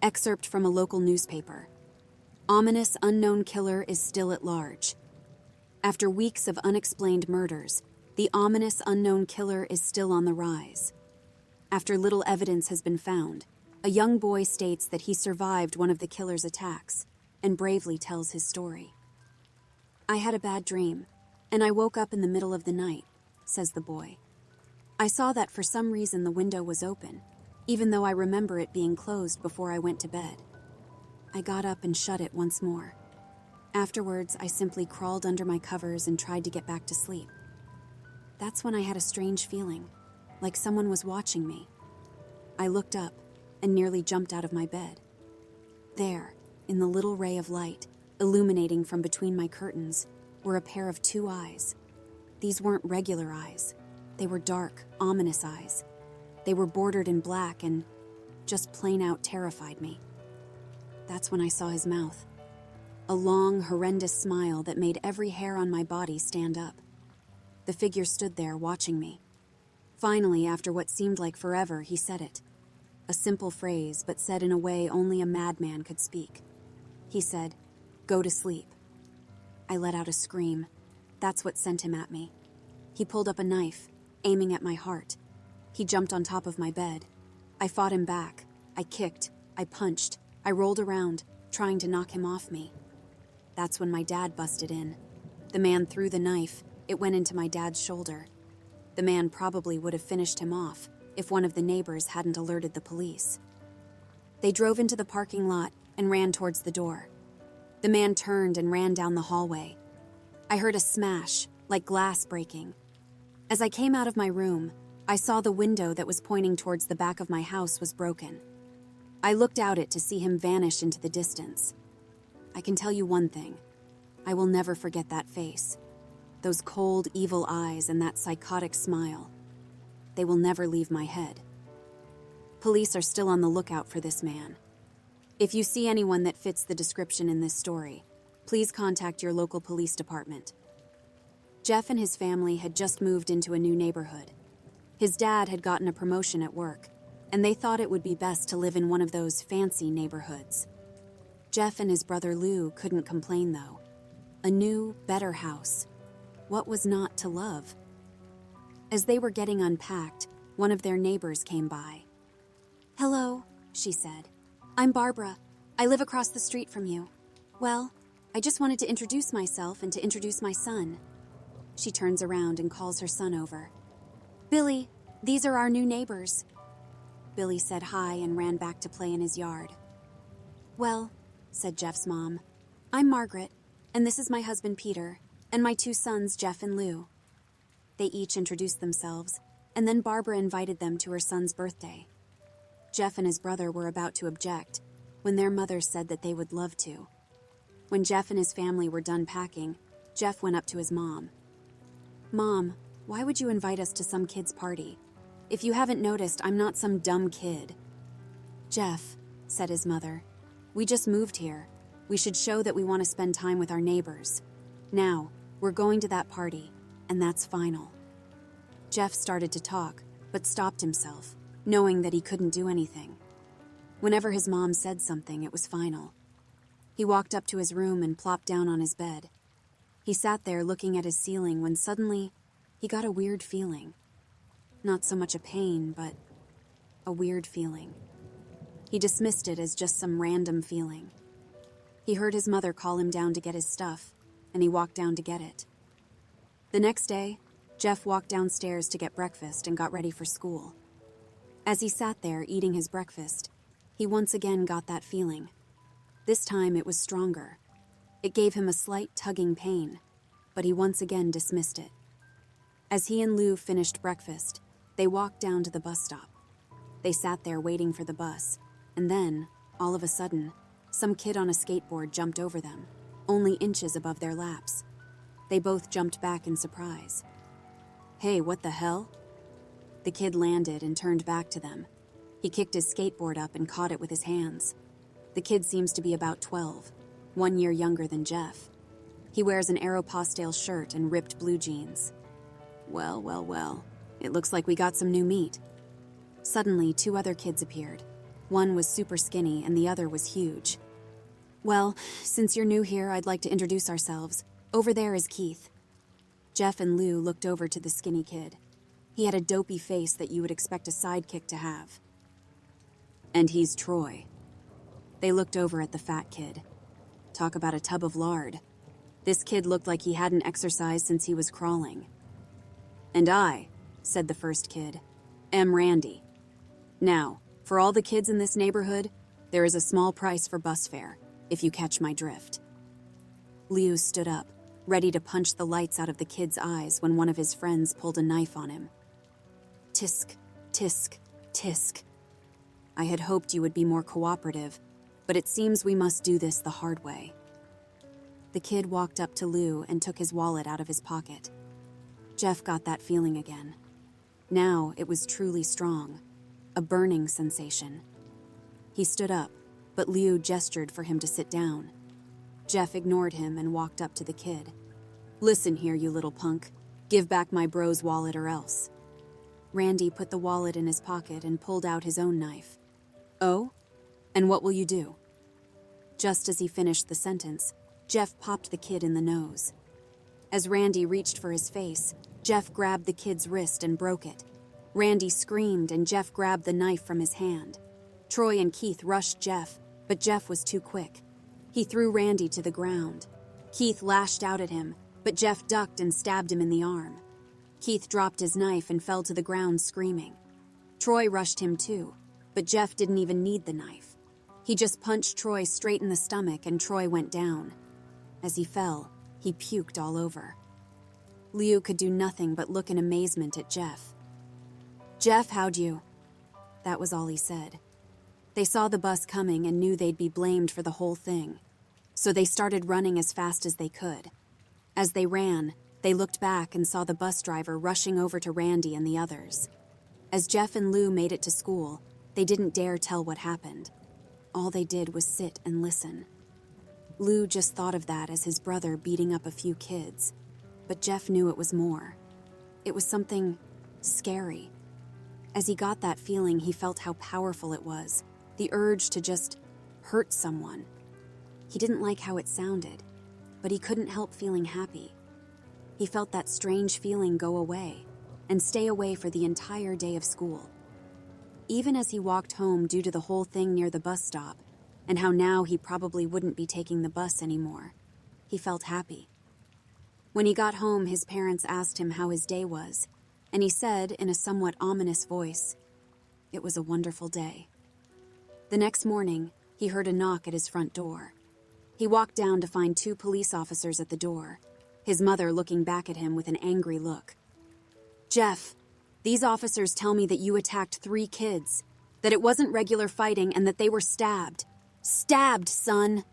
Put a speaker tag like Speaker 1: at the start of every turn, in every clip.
Speaker 1: Excerpt from a local newspaper. Ominous unknown killer is still at large. After weeks of unexplained murders, the ominous unknown killer is still on the rise. After little evidence has been found, a young boy states that he survived one of the killer's attacks and bravely tells his story. "I had a bad dream, and I woke up in the middle of the night," says the boy. "I saw that for some reason the window was open, even though I remember it being closed before I went to bed. I got up and shut it once more. Afterwards, I simply crawled under my covers and tried to get back to sleep. That's when I had a strange feeling, like someone was watching me. I looked up and nearly jumped out of my bed. There, in the little ray of light, illuminating from between my curtains, were a pair of 2 eyes. These weren't regular eyes. They were dark, ominous eyes. They were bordered in black and just plain out terrified me. That's when I saw his mouth. A long, horrendous smile that made every hair on my body stand up. The figure stood there watching me. Finally, after what seemed like forever, he said it. A simple phrase, but said in a way only a madman could speak. He said, 'Go to sleep.' I let out a scream. That's what sent him at me. He pulled up a knife, aiming at my heart. He jumped on top of my bed. I fought him back. I kicked. I punched. I rolled around, trying to knock him off me. That's when my dad busted in. The man threw the knife. It went into my dad's shoulder. The man probably would have finished him off if one of the neighbors hadn't alerted the police. They drove into the parking lot and ran towards the door. The man turned and ran down the hallway. I heard a smash, like glass breaking. As I came out of my room, I saw the window that was pointing towards the back of my house was broken. I looked out it to see him vanish into the distance. I can tell you one thing. I will never forget that face. Those cold, evil eyes and that psychotic smile. They will never leave my head. Police are still on the lookout for this man. If you see anyone that fits the description in this story, please contact your local police department. Jeff and his family had just moved into a new neighborhood. His dad had gotten a promotion at work, and they thought it would be best to live in one of those fancy neighborhoods. Jeff and his brother Lou couldn't complain, though. A new, better house. What was not to love? As they were getting unpacked, one of their neighbors came by. "Hello," she said. "I'm Barbara. I live across the street from you. Well, I just wanted to introduce myself and to introduce my son." She turns around and calls her son over. "Billy, these are our new neighbors." Billy said hi and ran back to play in his yard. "Well," said Jeff's mom, "I'm Margaret, and this is my husband Peter, and my 2 sons, Jeff and Lou." They each introduced themselves, and then Barbara invited them to her son's birthday. Jeff and his brother were about to object when their mother said that they would love to. When Jeff and his family were done packing, Jeff went up to his mom. "Mom, why would you invite us to some kid's party? If you haven't noticed, I'm not some dumb kid." "Jeff," said his mother, "we just moved here. We should show that we want to spend time with our neighbors. Now, we're going to that party, and that's final." Jeff started to talk, but stopped himself, knowing that he couldn't do anything. Whenever his mom said something, it was final. He walked up to his room and plopped down on his bed. He sat there looking at his ceiling when suddenly he got a weird feeling. Not so much a pain, but a weird feeling. He dismissed it as just some random feeling. He heard his mother call him down to get his stuff, and he walked down to get it. The next day, Jeff walked downstairs to get breakfast and got ready for school. As he sat there eating his breakfast, he once again got that feeling. This time it was stronger. It gave him a slight tugging pain, but he once again dismissed it. As he and Lou finished breakfast, they walked down to the bus stop. They sat there waiting for the bus, and then, all of a sudden, some kid on a skateboard jumped over them, only inches above their laps. They both jumped back in surprise. "Hey, what the hell?" The kid landed and turned back to them. He kicked his skateboard up and caught it with his hands. The kid seems to be about 12, 1 year younger than Jeff. He wears an Aeropostale shirt and ripped blue jeans. Well, well, well, it looks like we got some new meat. Suddenly, 2 other kids appeared. One was super skinny and the other was huge. Well, since you're new here, I'd like to introduce ourselves. Over there is Keith. Jeff and Lou looked over to the skinny kid. He had a dopey face that you would expect a sidekick to have. And he's Troy. They looked over at the fat kid. Talk about a tub of lard. This kid looked like he hadn't exercised since he was crawling. And I, said the first kid, am Randy. Now, for all the kids in this neighborhood, there is a small price for bus fare, if you catch my drift. Liu stood up, ready to punch the lights out of the kid's eyes when one of his friends pulled a knife on him. Tisk, tisk, tisk. I had hoped you would be more cooperative, but it seems we must do this the hard way. The kid walked up to Lou and took his wallet out of his pocket. Jeff got that feeling again. Now it was truly strong, a burning sensation. He stood up, but Liu gestured for him to sit down. Jeff ignored him and walked up to the kid. Listen here, you little punk. Give back my bro's wallet or else. Randy put the wallet in his pocket and pulled out his own knife. Oh? And what will you do? Just as he finished the sentence, Jeff popped the kid in the nose. As Randy reached for his face, Jeff grabbed the kid's wrist and broke it. Randy screamed and Jeff grabbed the knife from his hand. Troy and Keith rushed Jeff, but Jeff was too quick. He threw Randy to the ground. Keith lashed out at him, but Jeff ducked and stabbed him in the arm. Keith dropped his knife and fell to the ground screaming. Troy rushed him too, but Jeff didn't even need the knife. He just punched Troy straight in the stomach and Troy went down. As he fell, he puked all over. Liu could do nothing but look in amazement at Jeff. Jeff, how'd you? That was all he said. They saw the bus coming and knew they'd be blamed for the whole thing. So they started running as fast as they could. As they ran, they looked back and saw the bus driver rushing over to Randy and the others. As Jeff and Lou made it to school, they didn't dare tell what happened. All they did was sit and listen. Lou just thought of that as his brother beating up a few kids, but Jeff knew it was more. It was something scary. As he got that feeling, he felt how powerful it was, the urge to just hurt someone. He didn't like how it sounded, but he couldn't help feeling happy. He felt that strange feeling go away and stay away for the entire day of school. Even as he walked home due to the whole thing near the bus stop, and how now he probably wouldn't be taking the bus anymore, he felt happy. When he got home, his parents asked him how his day was, and he said in a somewhat ominous voice, "It was a wonderful day." The next morning, he heard a knock at his front door. He walked down to find 2 police officers at the door, his mother looking back at him with an angry look. "Jeff, these officers tell me that you attacked 3 kids, that it wasn't regular fighting and that they were stabbed. Stabbed, son!"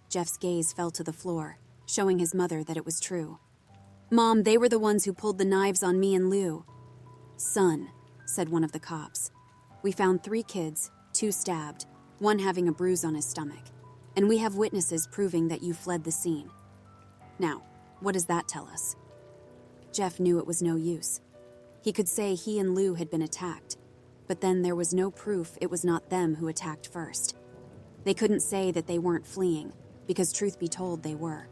Speaker 1: Jeff's gaze fell to the floor, showing his mother that it was true. "Mom, they were the ones who pulled the knives on me and Lou." "Son," said one of the cops, "we found 3 kids, 2 stabbed, 1 having a bruise on his stomach, and we have witnesses proving that you fled the scene. Now, what does that tell us?" Jeff knew it was no use. He could say he and Lou had been attacked, but then there was no proof it was not them who attacked first. They couldn't say that they weren't fleeing, because truth be told, they were.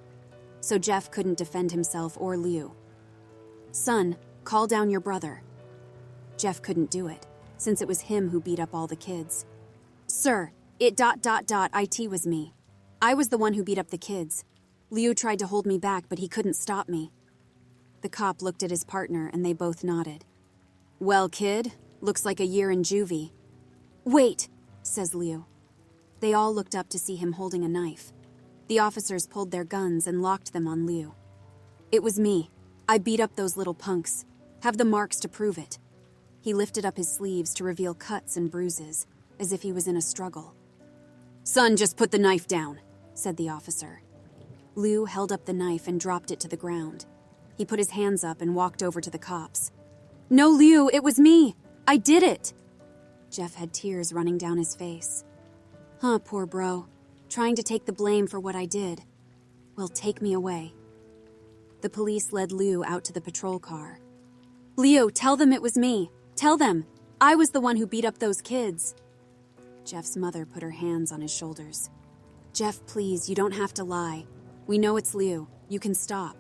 Speaker 1: So Jeff couldn't defend himself or Lou. "Son, call down your brother." Jeff couldn't do it, since it was him who beat up all the kids. "Sir, it ... IT was me. I was the one who beat up the kids. Lou tried to hold me back, but he couldn't stop me." The cop looked at his partner and they both nodded. "Well, kid, looks like a year in juvie." "Wait," says Lou. They all looked up to see him holding a knife. The officers pulled their guns and locked them on Lou. "It was me. I beat up those little punks. Have the marks to prove it." He lifted up his sleeves to reveal cuts and bruises, as if he was in a struggle. "Son, just put the knife down," said the officer. Lou held up the knife and dropped it to the ground. He put his hands up and walked over to the cops. "No, Lou, it was me. I did it." Jeff had tears running down his face. "Huh, poor bro. Trying to take the blame for what I did. Well, take me away." The police led Lou out to the patrol car. "Leo, tell them it was me. Tell them. I was the one who beat up those kids." Jeff's mother put her hands on his shoulders. Jeff, please, you don't have to lie. We know it's Lou. You can stop.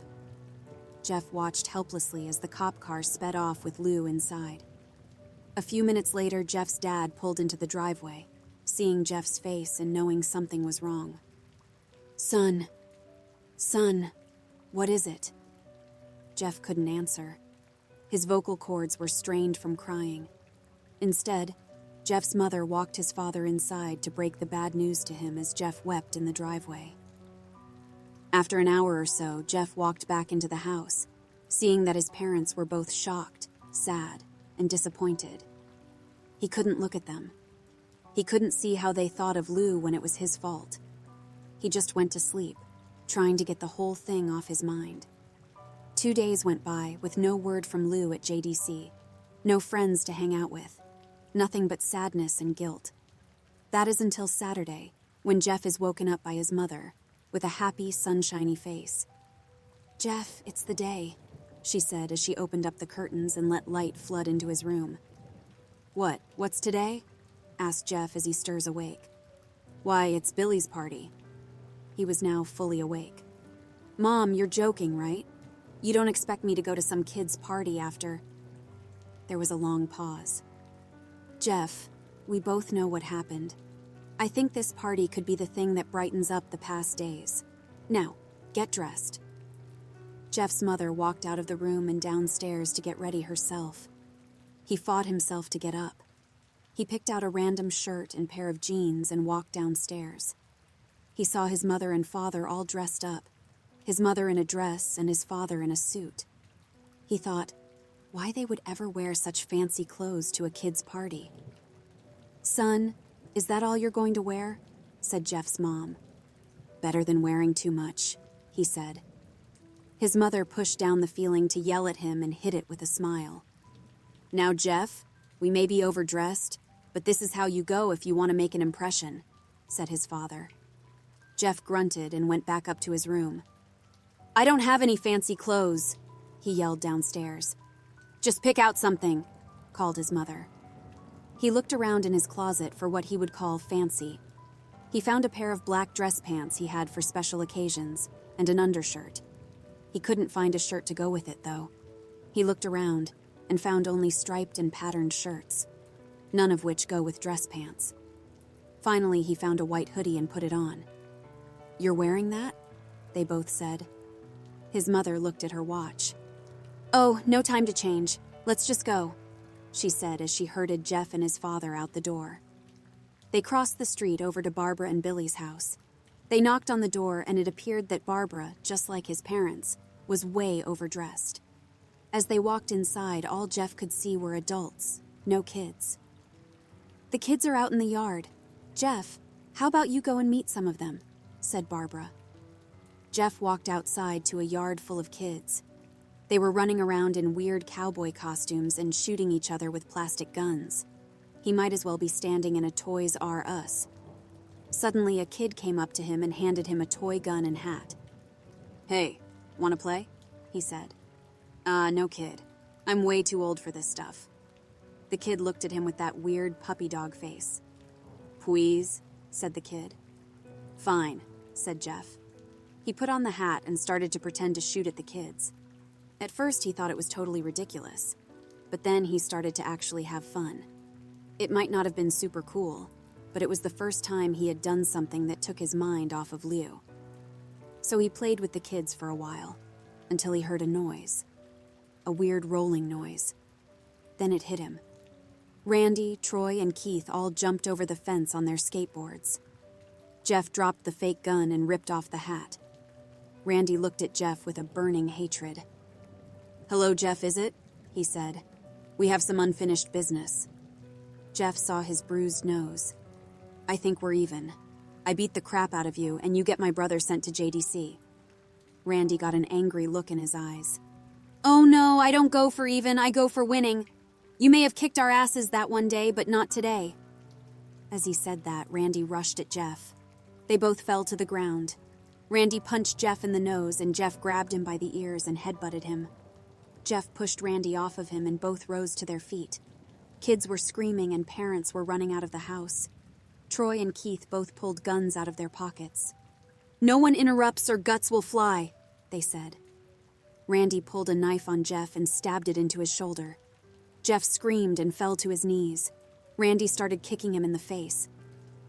Speaker 1: Jeff watched helplessly as the cop car sped off with Lou inside. A few minutes later, Jeff's dad pulled into the driveway, seeing Jeff's face and knowing something was wrong. Son, what is it? Jeff couldn't answer. His vocal cords were strained from crying. Instead, Jeff's mother walked his father inside to break the bad news to him as Jeff wept in the driveway. After an hour or so, Jeff walked back into the house, seeing that his parents were both shocked, sad, and disappointed. He couldn't look at them. He couldn't see how they thought of Lou when it was his fault. He just went to sleep, trying to get the whole thing off his mind. 2 days went by with no word from Lou at JDC, no friends to hang out with, nothing but sadness and guilt. That is until Saturday, when Jeff is woken up by his mother, with a happy, sunshiny face. Jeff, it's the day, she said as she opened up the curtains and let light flood into his room. What's today? Asked Jeff as he stirs awake. Why, it's Billy's party. He was now fully awake. Mom, you're joking, right? You don't expect me to go to some kid's party after... There was a long pause. Jeff, we both know what happened. I think this party could be the thing that brightens up the past days. Now, get dressed. Jeff's mother walked out of the room and downstairs to get ready herself. He fought himself to get up. He picked out a random shirt and pair of jeans and walked downstairs. He saw his mother and father all dressed up, his mother in a dress and his father in a suit. He thought, why they would ever wear such fancy clothes to a kid's party. Son, is that all you're going to wear? Said Jeff's mom. Better than wearing too much, he said. His mother pushed down the feeling to yell at him and hid it with a smile. Now, Jeff, we may be overdressed, but this is how you go if you want to make an impression, said his father. Jeff grunted and went back up to his room. I don't have any fancy clothes, he yelled downstairs. Just pick out something, called his mother. He looked around in his closet for what he would call fancy. He found a pair of black dress pants he had for special occasions and an undershirt. He couldn't find a shirt to go with it, though. He looked around and found only striped and patterned shirts, none of which go with dress pants. Finally, he found a white hoodie and put it on. You're wearing that? They both said. His mother looked at her watch. Oh, no time to change. Let's just go, she said as she herded Jeff and his father out the door. They crossed the street over to Barbara and Billy's house. They knocked on the door and it appeared that Barbara, just like his parents, was way overdressed. As they walked inside, all Jeff could see were adults, no kids. The kids are out in the yard. Jeff, how about you go and meet some of them? Said Barbara. Jeff walked outside to a yard full of kids. They were running around in weird cowboy costumes and shooting each other with plastic guns. He might as well be standing in a Toys R Us. Suddenly, a kid came up to him and handed him a toy gun and hat. Hey, wanna play? He said. No kid. I'm way too old for this stuff. The kid looked at him with that weird puppy dog face. Please, said the kid. Fine, said Jeff. He put on the hat and started to pretend to shoot at the kids. At first, he thought it was totally ridiculous, but then he started to actually have fun. It might not have been super cool, but it was the first time he had done something that took his mind off of Lou. So he played with the kids for a while, until he heard a noise. A weird rolling noise. Then it hit him. Randy, Troy, and Keith all jumped over the fence on their skateboards. Jeff dropped the fake gun and ripped off the hat. Randy looked at Jeff with a burning hatred. Hello, Jeff, is it? He said. We have some unfinished business. Jeff saw his bruised nose. I think we're even. I beat the crap out of you, and you get my brother sent to JDC. Randy got an angry look in his eyes. Oh no, I don't go for even, I go for winning. You may have kicked our asses that one day, but not today. As he said that, Randy rushed at Jeff. They both fell to the ground. Randy punched Jeff in the nose, and Jeff grabbed him by the ears and headbutted him. Jeff pushed Randy off of him and both rose to their feet. Kids were screaming and parents were running out of the house. Troy and Keith both pulled guns out of their pockets. "No one interrupts or guts will fly," they said. Randy pulled a knife on Jeff and stabbed it into his shoulder. Jeff screamed and fell to his knees. Randy started kicking him in the face.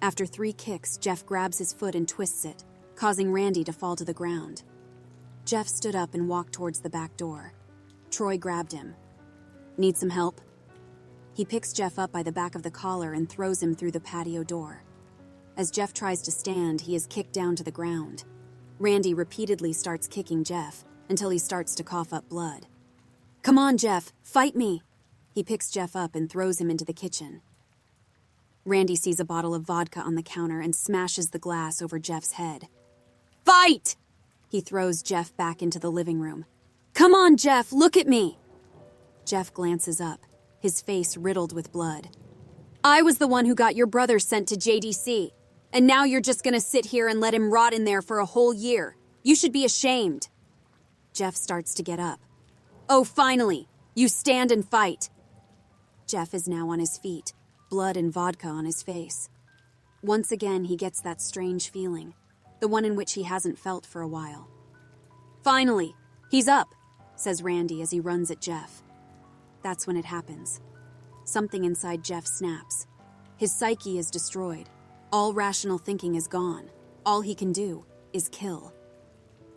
Speaker 1: After 3 kicks, Jeff grabs his foot and twists it, causing Randy to fall to the ground. Jeff stood up and walked towards the back door. Troy grabbed him. "Need some help?" He picks Jeff up by the back of the collar and throws him through the patio door. As Jeff tries to stand, he is kicked down to the ground. Randy repeatedly starts kicking Jeff until he starts to cough up blood. "Come on, Jeff, fight me!" He picks Jeff up and throws him into the kitchen. Randy sees a bottle of vodka on the counter and smashes the glass over Jeff's head. "Fight!" He throws Jeff back into the living room. "Come on, Jeff, look at me!" Jeff glances up, his face riddled with blood. "I was the one who got your brother sent to JDC, and now you're just gonna sit here and let him rot in there for a whole year. You should be ashamed." Jeff starts to get up. "Oh, finally! You stand and fight!" Jeff is now on his feet, blood and vodka on his face. Once again, he gets that strange feeling, the one in which he hasn't felt for a while. "Finally! He's up!" says Randy as he runs at Jeff. That's when it happens. Something inside Jeff snaps. His psyche is destroyed. All rational thinking is gone. All he can do is kill.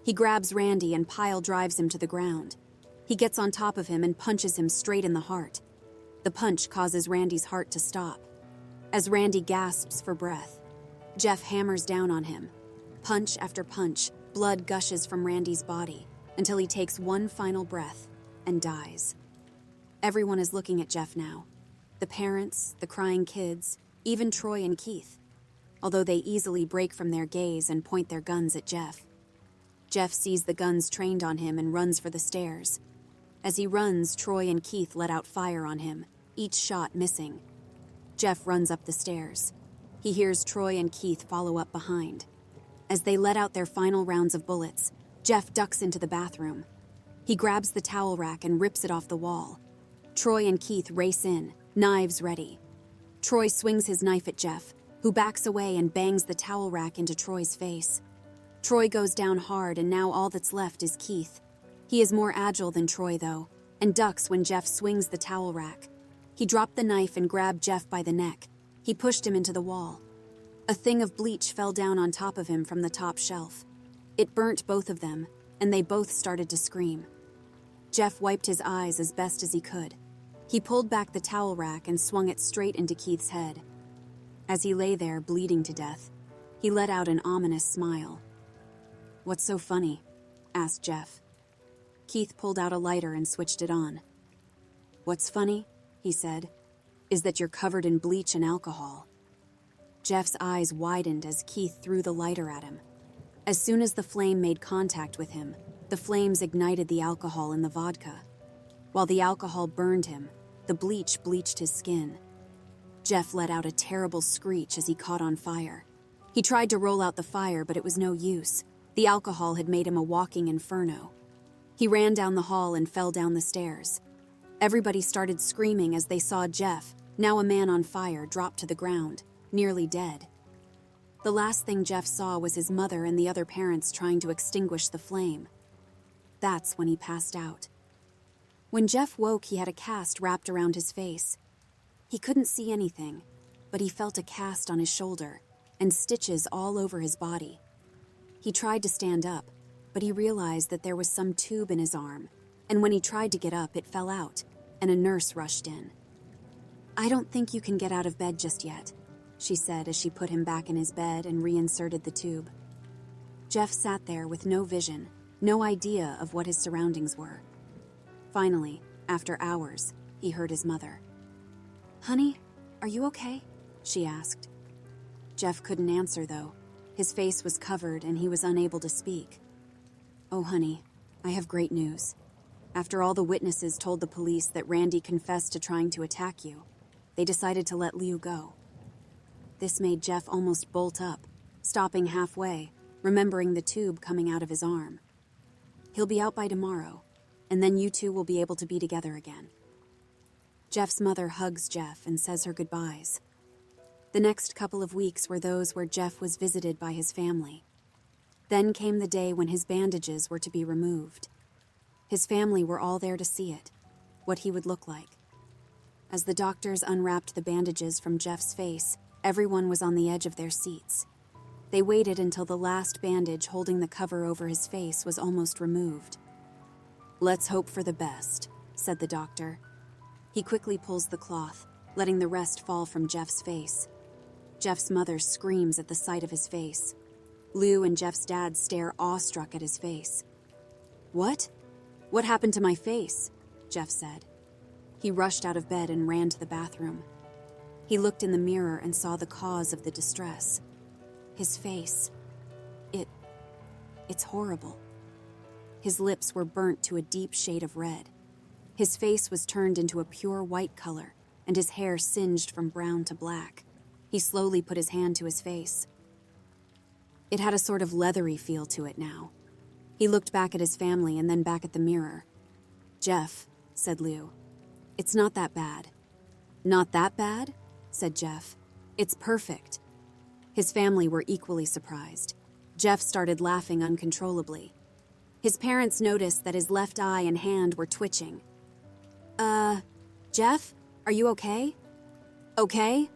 Speaker 1: He grabs Randy and pile drives him to the ground. He gets on top of him and punches him straight in the heart. The punch causes Randy's heart to stop. As Randy gasps for breath, Jeff hammers down on him. Punch after punch, blood gushes from Randy's body until he takes one final breath and dies. Everyone is looking at Jeff now. The parents, the crying kids, even Troy and Keith, although they easily break from their gaze and point their guns at Jeff. Jeff sees the guns trained on him and runs for the stairs. As he runs, Troy and Keith let out fire on him, each shot missing. Jeff runs up the stairs. He hears Troy and Keith follow up behind. As they let out their final rounds of bullets, Jeff ducks into the bathroom. He grabs the towel rack and rips it off the wall. Troy and Keith race in, knives ready. Troy swings his knife at Jeff, who backs away and bangs the towel rack into Troy's face. Troy goes down hard, and now all that's left is Keith. He is more agile than Troy, though, and ducks when Jeff swings the towel rack. He dropped the knife and grabbed Jeff by the neck. He pushed him into the wall. A thing of bleach fell down on top of him from the top shelf. It burnt both of them, and they both started to scream. Jeff wiped his eyes as best as he could. He pulled back the towel rack and swung it straight into Keith's head. As he lay there, bleeding to death, he let out an ominous smile. "What's so funny?" asked Jeff. Keith pulled out a lighter and switched it on. "What's funny," he said, "is that you're covered in bleach and alcohol." Jeff's eyes widened as Keith threw the lighter at him. As soon as the flame made contact with him, the flames ignited the alcohol in the vodka. While the alcohol burned him, the bleach bleached his skin. Jeff let out a terrible screech as he caught on fire. He tried to roll out the fire, but it was no use. The alcohol had made him a walking inferno. He ran down the hall and fell down the stairs. Everybody started screaming as they saw Jeff, now a man on fire, drop to the ground, nearly dead. The last thing Jeff saw was his mother and the other parents trying to extinguish the flame. That's when he passed out. When Jeff woke, he had a cast wrapped around his face. He couldn't see anything, but he felt a cast on his shoulder and stitches all over his body. He tried to stand up, but he realized that there was some tube in his arm, and when he tried to get up, it fell out, and a nurse rushed in. "I don't think you can get out of bed just yet," she said as she put him back in his bed and reinserted the tube. Jeff sat there with no vision, no idea of what his surroundings were. Finally, after hours, he heard his mother. "Honey, are you okay?" she asked. Jeff couldn't answer, though. His face was covered and he was unable to speak. "Oh, honey, I have great news. After all the witnesses told the police that Randy confessed to trying to attack you, they decided to let Liu go." This made Jeff almost bolt up, stopping halfway, remembering the tube coming out of his arm. "He'll be out by tomorrow, and then you two will be able to be together again." Jeff's mother hugs Jeff and says her goodbyes. The next couple of weeks were those where Jeff was visited by his family. Then came the day when his bandages were to be removed. His family were all there to see it, what he would look like. As the doctors unwrapped the bandages from Jeff's face, everyone was on the edge of their seats. They waited until the last bandage holding the cover over his face was almost removed. "Let's hope for the best," said the doctor. He quickly pulls the cloth, letting the rest fall from Jeff's face. Jeff's mother screams at the sight of his face. Lou and Jeff's dad stare awestruck at his face. "What? What happened to my face?" Jeff said. He rushed out of bed and ran to the bathroom. He looked in the mirror and saw the cause of the distress. His face. It's horrible. His lips were burnt to a deep shade of red. His face was turned into a pure white color, and his hair singed from brown to black. He slowly put his hand to his face. It had a sort of leathery feel to it now. He looked back at his family and then back at the mirror. "Jeff," said Lou, "it's not that bad." "Not that bad?" said Jeff. "It's perfect." His family were equally surprised. Jeff started laughing uncontrollably. His parents noticed that his left eye and hand were twitching. Jeff, are you okay?" "Okay?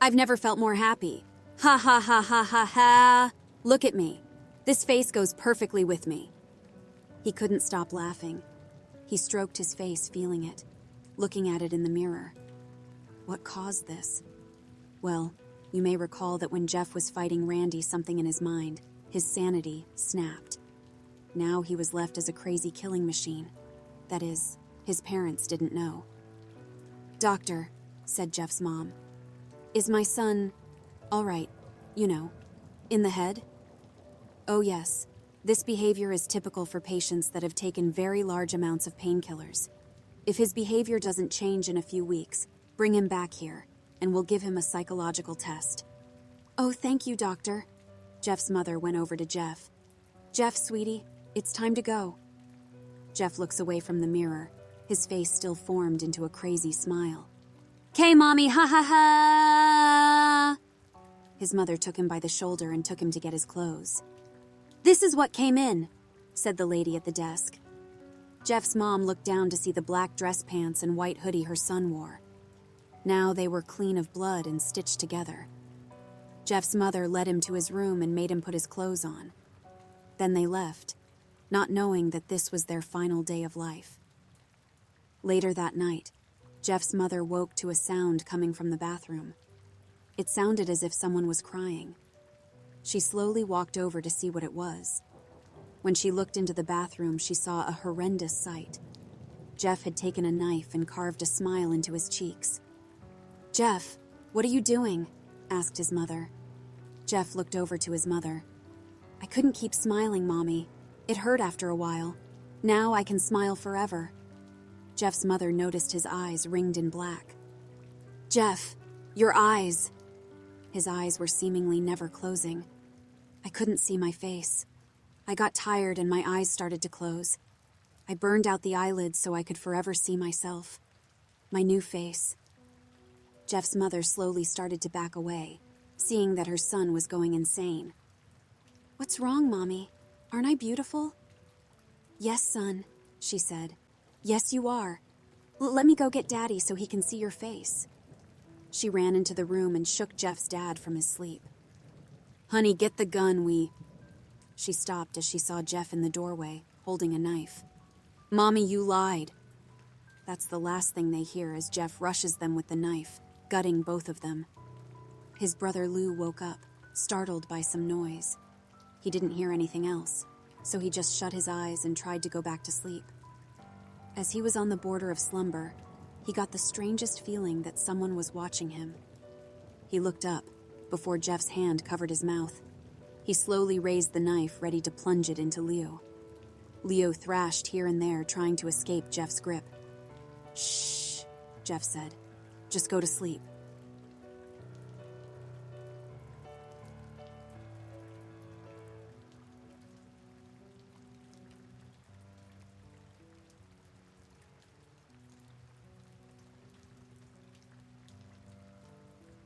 Speaker 1: I've never felt more happy. Ha ha ha ha ha ha. Look at me. This face goes perfectly with me." He couldn't stop laughing. He stroked his face, feeling it, looking at it in the mirror. What caused this? Well, you may recall that when Jeff was fighting Randy, something in his mind, his sanity, snapped. Now he was left as a crazy killing machine. That is, his parents didn't know. "Doctor," said Jeff's mom, "is my son all right, in the head?" "Oh yes, this behavior is typical for patients that have taken very large amounts of painkillers. If his behavior doesn't change in a few weeks, bring him back here, and we'll give him a psychological test." "Oh, thank you, doctor." Jeff's mother went over to Jeff. "Jeff, sweetie, it's time to go." Jeff looks away from the mirror, his face still formed into a crazy smile. "'Kay, mommy, ha ha ha!" His mother took him by the shoulder and took him to get his clothes. "This is what came in," said the lady at the desk. Jeff's mom looked down to see the black dress pants and white hoodie her son wore. Now they were clean of blood and stitched together. Jeff's mother led him to his room and made him put his clothes on. Then they left, not knowing that this was their final day of life. Later that night, Jeff's mother woke to a sound coming from the bathroom. It sounded as if someone was crying. She slowly walked over to see what it was. When she looked into the bathroom, she saw a horrendous sight. Jeff had taken a knife and carved a smile into his cheeks. "Jeff, what are you doing?" asked his mother. Jeff looked over to his mother. "I couldn't keep smiling, Mommy. It hurt after a while. Now I can smile forever." Jeff's mother noticed his eyes ringed in black. "Jeff, your eyes." His eyes were seemingly never closing. "I couldn't see my face. I got tired and my eyes started to close. I burned out the eyelids so I could forever see myself. My new face." Jeff's mother slowly started to back away, seeing that her son was going insane. "What's wrong, Mommy? Aren't I beautiful?" "Yes, son," she said. "Yes, you are. Let me go get Daddy so he can see your face." She ran into the room and shook Jeff's dad from his sleep. "Honey, get the gun, She stopped as she saw Jeff in the doorway, holding a knife. "Mommy, you lied." That's the last thing they hear as Jeff rushes them with the knife, gutting both of them. His brother Lou woke up, startled by some noise. He didn't hear anything else, so he just shut his eyes and tried to go back to sleep. As he was on the border of slumber, he got the strangest feeling that someone was watching him. He looked up, before Jeff's hand covered his mouth. He slowly raised the knife, ready to plunge it into Leo. Leo thrashed here and there, trying to escape Jeff's grip. "Shh," Jeff said. "Just go to sleep."